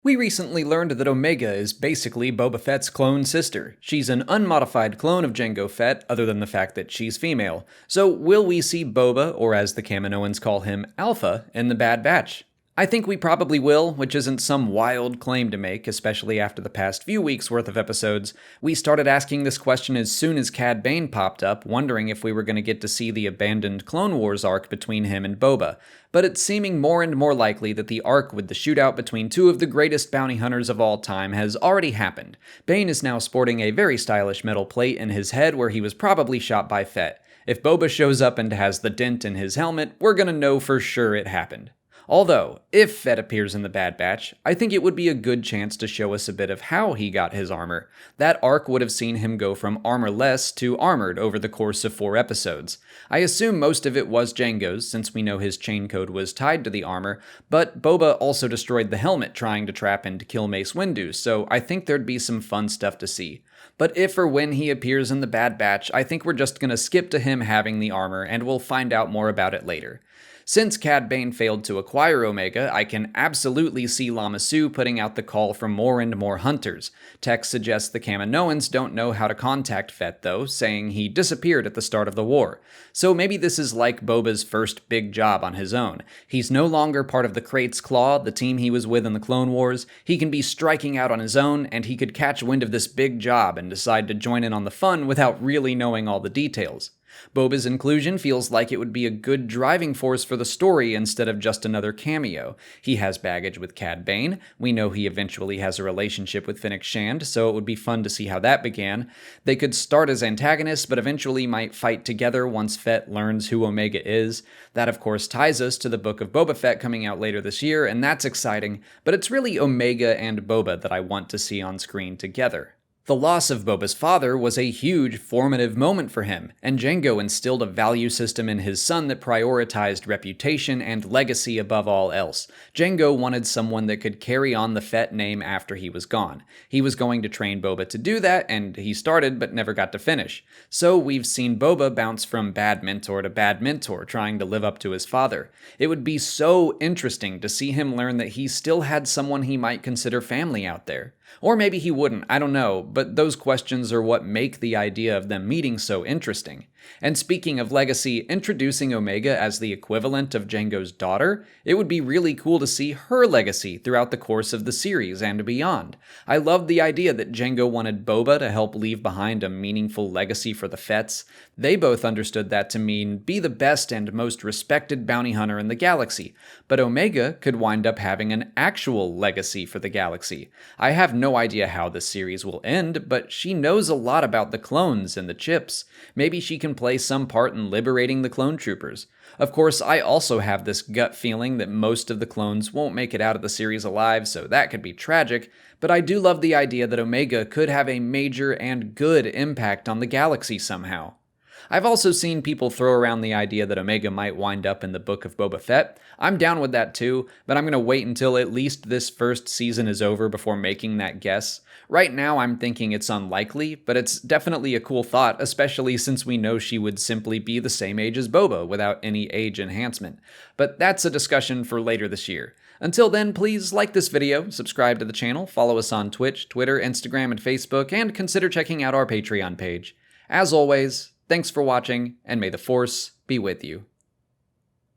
We recently learned that Omega is basically Boba Fett's clone sister. She's an unmodified clone of Jango Fett, other than the fact that she's female. So will we see Boba, or as the Kaminoans call him, Alpha, in the Bad Batch? I think we probably will, which isn't some wild claim to make, especially after the past few weeks' worth of episodes. We started asking this question as soon as Cad Bane popped up, wondering if we were going to get to see the abandoned Clone Wars arc between him and Boba. But it's seeming more and more likely that the arc with the shootout between two of the greatest bounty hunters of all time has already happened. Bane is now sporting a very stylish metal plate in his head where he was probably shot by Fett. If Boba shows up and has the dent in his helmet, we're gonna know for sure it happened. Although, if Fett appears in the Bad Batch, I think it would be a good chance to show us a bit of how he got his armor. That arc would have seen him go from armorless to armored over the course of 4 episodes. I assume most of it was Jango's, since we know his chain code was tied to the armor, but Boba also destroyed the helmet trying to trap and kill Mace Windu, so I think there'd be some fun stuff to see. But if or when he appears in the Bad Batch, I think we're just gonna skip to him having the armor, and we'll find out more about it later. Since Cad Bane failed to acquire Omega, I can absolutely see Lama Su putting out the call for more and more hunters. Text suggests the Kaminoans don't know how to contact Fett though, saying he disappeared at the start of the war. So maybe this is like Boba's first big job on his own. He's no longer part of the Krait's Claw, the team he was with in the Clone Wars. He can be striking out on his own, and he could catch wind of this big job and decide to join in on the fun without really knowing all the details. Boba's inclusion feels like it would be a good driving force for the story instead of just another cameo. He has baggage with Cad Bane. We know he eventually has a relationship with Fennec Shand, so it would be fun to see how that began. They could start as antagonists, but eventually might fight together once Fett learns who Omega is. That, of course, ties us to the book of Boba Fett coming out later this year, and that's exciting, but it's really Omega and Boba that I want to see on screen together. The loss of Boba's father was a huge, formative moment for him, and Jango instilled a value system in his son that prioritized reputation and legacy above all else. Jango wanted someone that could carry on the Fett name after he was gone. He was going to train Boba to do that, and he started but never got to finish. So we've seen Boba bounce from bad mentor to bad mentor, trying to live up to his father. It would be so interesting to see him learn that he still had someone he might consider family out there. Or maybe he wouldn't, I don't know, but those questions are what make the idea of them meeting so interesting. And speaking of legacy, introducing Omega as the equivalent of Jango's daughter, it would be really cool to see her legacy throughout the course of the series and beyond. I love the idea that Jango wanted Boba to help leave behind a meaningful legacy for the Fetts. They both understood that to mean be the best and most respected bounty hunter in the galaxy, but Omega could wind up having an actual legacy for the galaxy. I have no idea how this series will end, but she knows a lot about the clones and the chips. Maybe she can play some part in liberating the clone troopers. Of course, I also have this gut feeling that most of the clones won't make it out of the series alive, so that could be tragic, but I do love the idea that Omega could have a major and good impact on the galaxy somehow. I've also seen people throw around the idea that Omega might wind up in the book of Boba Fett. I'm down with that too, but I'm going to wait until at least this first season is over before making that guess. Right now I'm thinking it's unlikely, but it's definitely a cool thought, especially since we know she would simply be the same age as Boba without any age enhancement. But that's a discussion for later this year. Until then, please like this video, subscribe to the channel, follow us on Twitch, Twitter, Instagram, and Facebook, and consider checking out our Patreon page. As always, thanks for watching, and may the Force be with you.